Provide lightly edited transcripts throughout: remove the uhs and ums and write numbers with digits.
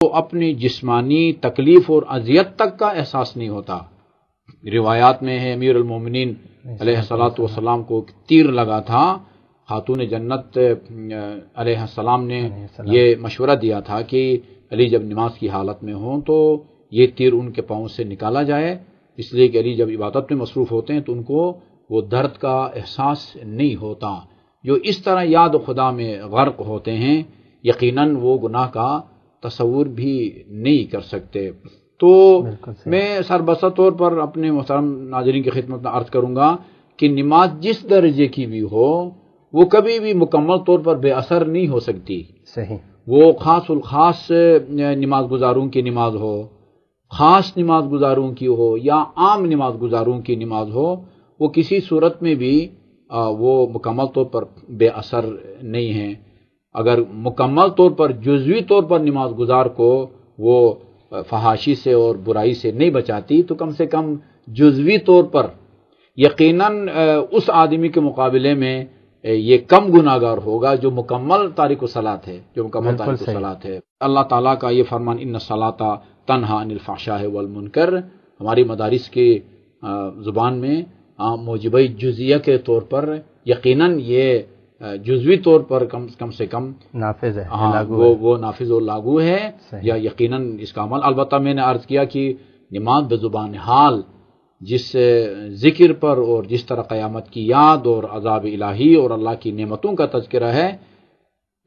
تو اپنی جسمانی تکلیف اور اذیت تک کا احساس نہیں ہوتا۔ روایات میں ہے امیر المومنین علیہ الصلوۃ والسلام کو تیر لگا تھا، خاتون جنت علیہ السلام نے یہ مشورہ دیا تھا کہ علی جب نماز کی حالت میں ہوں تو یہ تیر ان کے پاؤں سے نکالا جائے، اس لیے کہ علی جب عبادت میں مصروف ہوتے ہیں تو ان کو وہ درد کا احساس نہیں ہوتا۔ جو اس طرح یاد خدا میں غرق ہوتے ہیں یقیناً وہ گناہ کا تصور بھی نہیں کر سکتے۔ تو میں سربسط طور پر اپنے محترم ناظرین کی خدمت میں عرض کروں گا کہ نماز جس درجے کی بھی ہو وہ کبھی بھی مکمل طور پر بے اثر نہیں ہو سکتی۔ صحیح، وہ خاص الخاص نماز گزاروں کی نماز ہو، خاص نماز گزاروں کی ہو یا عام نماز گزاروں کی نماز ہو، وہ کسی صورت میں بھی وہ مکمل طور پر بے اثر نہیں ہیں۔ اگر مکمل طور پر جزوی طور پر نماز گزار کو وہ فحاشی سے اور برائی سے نہیں بچاتی تو کم سے کم جزوی طور پر یقیناً اس آدمی کے مقابلے میں یہ کم گناہگار ہوگا جو مکمل تارک الصلاۃ ہے، جو مکمل تارک الصلاۃ ہے۔ اللہ تعالیٰ کا یہ فرمان ان الصلاۃ تنہی عن الفحشاء والمنکر ہماری مدارس کی زبان میں موجبہ جزیہ کے طور پر یقیناً یہ جزوی طور پر کم سے کم نافذ ہے، وہ نافذ اور لاگو ہے یا یقیناً اس کا عمل۔ البتہ میں نے عرض کیا کہ نماز بزبان حال جس ذکر پر اور جس طرح قیامت کی یاد اور عذاب الہی اور اللہ کی نعمتوں کا تذکرہ ہے،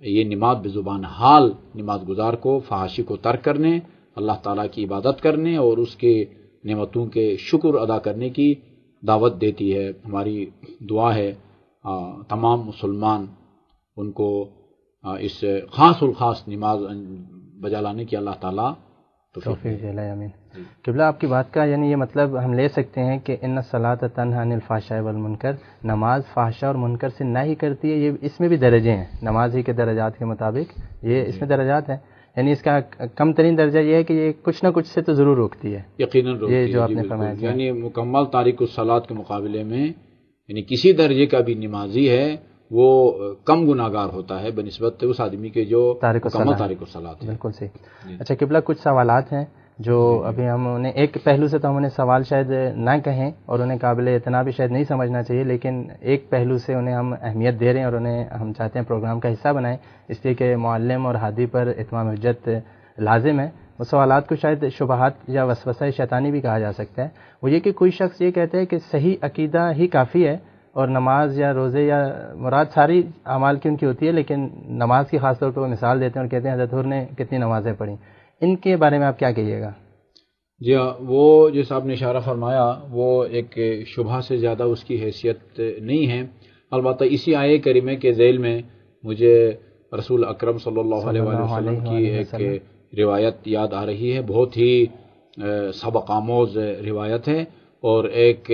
یہ نماز بزبان حال نماز گزار کو فحاشی کو ترک کرنے، اللہ تعالیٰ کی عبادت کرنے اور اس کے نعمتوں کے شکر ادا کرنے کی دعوت دیتی ہے۔ ہماری دعا ہے تمام مسلمان ان کو اس خاص الخاص نماز بجا لانے کی اللہ تعالیٰ توفیق دے۔ آمین۔ قبلہ آپ کی بات کا یعنی یہ مطلب ہم لے سکتے ہیں کہ ان الصلاۃ تنہی عن الفحشاء والمنکر، نماز فحشاء اور منکر سے نہ ہی کرتی ہے۔ یہ اس میں بھی درجے ہیں، نماز ہی کے درجات کے مطابق یہ اس میں درجات ہیں، یعنی اس کا کم ترین درجہ یہ ہے کہ یہ کچھ نہ کچھ سے تو ضرور روکتی ہے، یقیناً روکتی ہے، یہ جو آپ نے فرمایا، یعنی مکمل تارک الصلاۃ کے مقابلے میں یعنی کسی درجے کا بھی نمازی ہے وہ کم گناہگار ہوتا ہے بنسبت اس آدمی کے جو مکمل تارک الصلاۃ ہے۔ بالکل صحیح۔ اچھا قبلہ، کچھ سوالات ہیں جو ابھی ہم انہیں ایک پہلو سے تو ہم انہیں سوال شاید نہ کہیں اور انہیں قابل اعتنا بھی شاید نہیں سمجھنا چاہیے، لیکن ایک پہلو سے انہیں ہم اہمیت دے رہے ہیں اور انہیں ہم چاہتے ہیں پروگرام کا حصہ بنائیں، اس لیے کہ معلم اور ہادی پر اتمام حجت لازم ہے۔ وہ سوالات کو شاید شبہات یا وسوسہ شیطانی بھی کہا جا سکتا ہے۔ وہ یہ کہ کوئی شخص یہ کہتا ہے کہ صحیح عقیدہ ہی کافی ہے اور نماز یا روزے یا مراد ساری اعمال کی ان کی ہوتی ہے، لیکن نماز کی خاص طور پہ وہ مثال دیتے ہیں اور کہتے ہیں حضرت حر نے کتنی نمازیں پڑھیں، ان کے بارے میں آپ کیا کہیے گا؟ جی ہاں، وہ جیسا آپ نے اشارہ فرمایا وہ ایک شبہ سے زیادہ اس کی حیثیت نہیں ہے۔ البتہ اسی آیے کریمہ کے ذیل میں مجھے رسول اکرم صلی اللہ علیہ وسلم کی ایک روایت یاد آ رہی ہے، بہت ہی سبق آموز روایت ہے اور ایک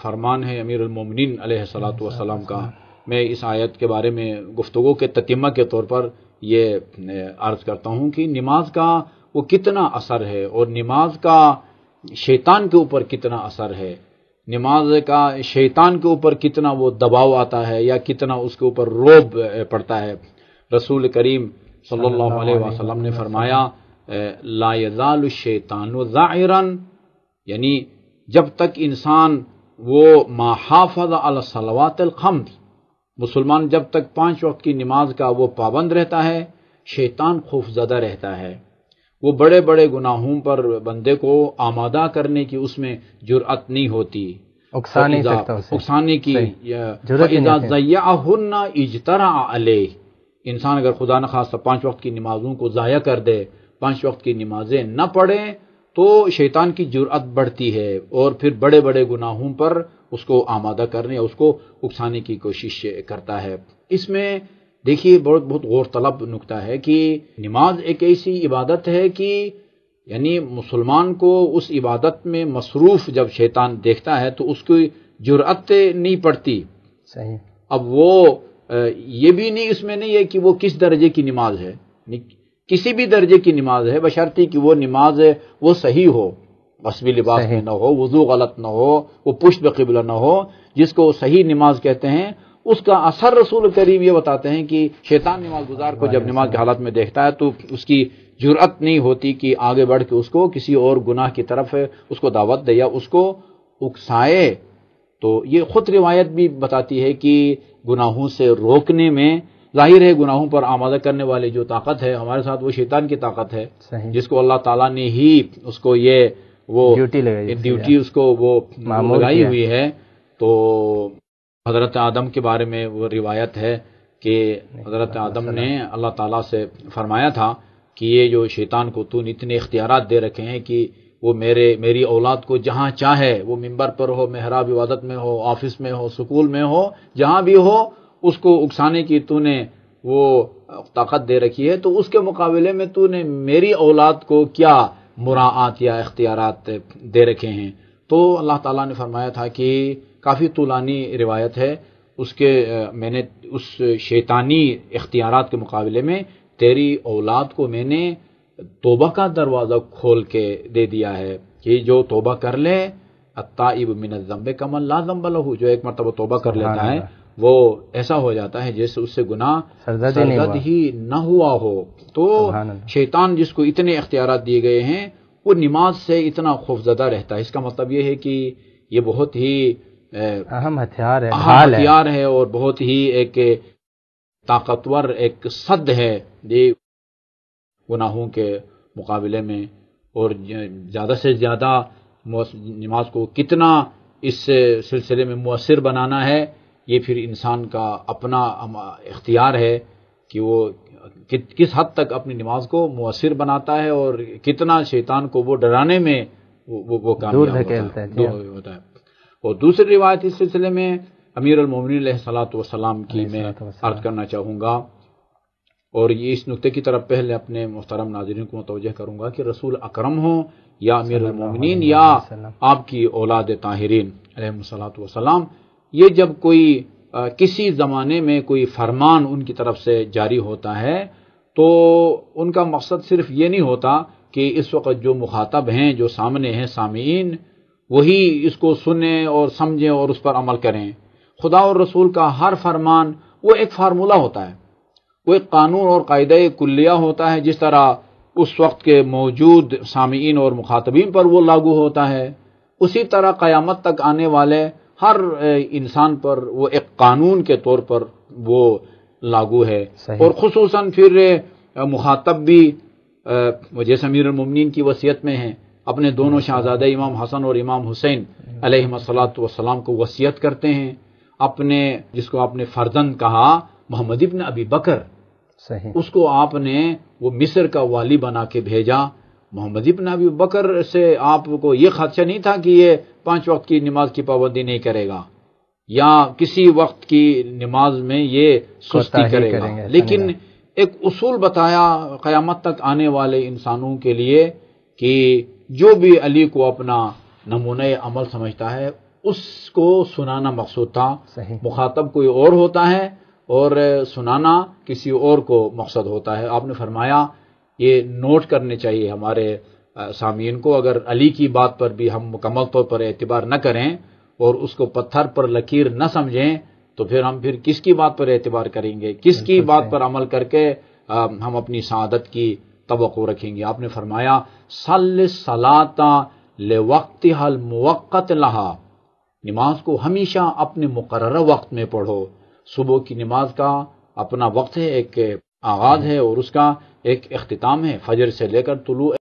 فرمان ہے امیر المومنین علیہ الصلوۃ والسلام کا۔ میں اس آیت کے بارے میں گفتگو کے تتمہ کے طور پر یہ عرض کرتا ہوں کہ نماز کا وہ کتنا اثر ہے اور نماز کا شیطان کے اوپر کتنا اثر ہے، نماز کا شیطان کے اوپر کتنا وہ دباؤ آتا ہے یا کتنا اس کے اوپر رعب پڑتا ہے۔ رسول کریم صلی اللہ علیہ وسلم نے فرمایا لا یزال الشیطان ذاعرا، یعنی جب تک انسان وہ ما حافظ علی الصلوات الخمس، مسلمان جب تک 5 وقت کی نماز کا وہ پابند رہتا ہے، شیطان خوف زدہ رہتا ہے، وہ بڑے بڑے گناہوں پر بندے کو آمادہ کرنے کی اس میں جرأت نہیں ہوتی، اکسا نہیں سکتا اسے، اکسانے کی فَإِذَا ضَيَّعَهُنَّ اجْتَرَعَ عَلَيْهِ، انسان اگر خدا نخواستہ 5 وقت کی نمازوں کو ضائع کر دے، 5 وقت کی نمازیں نہ پڑھے تو شیطان کی جرأت بڑھتی ہے اور پھر بڑے بڑے گناہوں پر اس کو آمادہ کرنے اس کو اکسانے کی کوشش کرتا ہے۔ اس میں دیکھیے بہت غور طلب نکتہ ہے کہ نماز ایک ایسی عبادت ہے کہ یعنی مسلمان کو اس عبادت میں مصروف جب شیطان دیکھتا ہے تو اس کی جرأت نہیں پڑتی۔ صحیح۔ اب وہ یہ بھی نہیں اس میں نہیں ہے کہ وہ کس درجے کی نماز ہے، کسی بھی درجے کی نماز ہے بشرطی کہ وہ نماز وہ صحیح ہو، غصبی لباس میں نہ ہو، وضو غلط نہ ہو، وہ پشت بقبلہ نہ ہو، جس کو صحیح نماز کہتے ہیں۔ اس کا اثر رسول کریم یہ بتاتے ہیں کہ شیطان نماز گزار کو جب نماز کی حالت میں دیکھتا ہے تو اس کی جرأت نہیں ہوتی کہ آگے بڑھ کے اس کو کسی اور گناہ کی طرف اس کو دعوت دے یا اس کو اکسائے۔ تو یہ خود روایت بھی بتاتی ہے کہ گناہوں سے روکنے میں ظاہر ہے گناہوں پر آمادہ کرنے والی جو طاقت ہے ہمارے ساتھ وہ شیطان کی طاقت ہے، جس کو اللہ تعالیٰ نے ہی اس کو یہ وہ ڈیوٹی اس کو وہ لگائی ہوئی ہے۔ تو حضرت آدم کے بارے میں وہ روایت ہے کہ حضرت آدم نے اللہ تعالیٰ سے فرمایا تھا کہ یہ جو شیطان کو تو نے اتنے اختیارات دے رکھے ہیں کہ وہ میری اولاد کو جہاں چاہے، وہ ممبر پر ہو، محراب عبادت میں ہو، آفس میں ہو، سکول میں ہو، جہاں بھی ہو، اس کو اکسانے کی تو نے وہ طاقت دے رکھی ہے، تو اس کے مقابلے میں تو نے میری اولاد کو کیا مراعات یا اختیارات دے رکھے ہیں۔ تو اللہ تعالیٰ نے فرمایا تھا کہ کافی طولانی روایت ہے، میں نے اس شیطانی اختیارات کے مقابلے میں تیری اولاد کو میں نے توبہ کا دروازہ کھول کے دے دیا ہے کہ جو توبہ کر لے التائب من الذنب کمن لا ذنب له، جو ایک مرتبہ توبہ کر لیتا ہے وہ ایسا ہو جاتا ہے جیسے اس سے گناہ سرزد ہی نہ ہوا ہو۔ تو شیطان جس کو اتنے اختیارات دیے گئے ہیں وہ نماز سے اتنا خوفزدہ رہتا ہے۔ اس کا مطلب یہ ہے کہ یہ بہت ہی اہم ہتھیار ہے اور بہت ہی ایک طاقتور ایک صد ہے یہ گناہوں کے مقابلے میں، اور زیادہ سے زیادہ نماز کو کتنا اس سلسلے میں مؤثر بنانا ہے یہ پھر انسان کا اپنا اختیار ہے کہ وہ کس حد تک اپنی نماز کو مؤثر بناتا ہے اور کتنا شیطان کو وہ ڈرانے میں وہ کامیاب ہوتا ہے۔ اور دوسری روایت اس سلسلے میں امیر المومنین علیہ الصلوۃ والسلام کی میں عرض کرنا چاہوں گا، اور یہ اس نقطے کی طرف پہلے اپنے محترم ناظرین کو متوجہ کروں گا کہ رسول اکرم ہو یا امیر المومنین یا آپ کی اولاد طاہرین علیہ الصلوۃ والسلام، یہ جب کوئی کسی زمانے میں کوئی فرمان ان کی طرف سے جاری ہوتا ہے تو ان کا مقصد صرف یہ نہیں ہوتا کہ اس وقت جو مخاطب ہیں، جو سامنے ہیں سامعین، وہی اس کو سنیں اور سمجھیں اور اس پر عمل کریں۔ خدا اور رسول کا ہر فرمان وہ ایک فارمولہ ہوتا ہے، وہ ایک قانون اور قاعدہ کلیہ ہوتا ہے، جس طرح اس وقت کے موجود سامعین اور مخاطبین پر وہ لاگو ہوتا ہے، اسی طرح قیامت تک آنے والے ہر انسان پر وہ ایک قانون کے طور پر وہ لاگو ہے۔ اور خصوصاً پھر مخاطب بھی جیسے امیر المومنین کی وصیت میں ہیں، اپنے دونوں شہزادے امام حسن اور امام حسین علیہ الصلوۃ والسلام کو وصیت کرتے ہیں، اپنے جس کو آپ نے فرزند کہا محمد ابن ابی بکر، اس کو آپ نے وہ مصر کا والی بنا کے بھیجا۔ محمد ابن ابی بکر سے آپ کو یہ خدشہ نہیں تھا کہ یہ 5 وقت کی نماز کی پابندی نہیں کرے گا یا کسی وقت کی نماز میں یہ سستی کرے گا، لیکن ایک اصول بتایا قیامت تک آنے والے انسانوں کے لیے کہ جو بھی علی کو اپنا نمونہ عمل سمجھتا ہے اس کو سنانا مقصود تھا۔ مخاطب کوئی اور ہوتا ہے اور سنانا کسی اور کو مقصد ہوتا ہے۔ آپ نے فرمایا یہ نوٹ کرنے چاہیے ہمارے سامعین کو، اگر علی کی بات پر بھی ہم مکمل طور پر اعتبار نہ کریں اور اس کو پتھر پر لکیر نہ سمجھیں تو پھر ہم کس کی بات پر اعتبار کریں گے، کس کی بات پر عمل کر کے ہم اپنی سعادت کی توقع رکھیں گے۔ آپ نے فرمایا صلی الصلاۃ لوقتها الموقت لها، نماز کو ہمیشہ اپنے مقررہ وقت میں پڑھو۔ صبح کی نماز کا اپنا وقت ہے، ایک آغاز ہے اور اس کا ایک اختتام ہے، فجر سے لے کر طلوع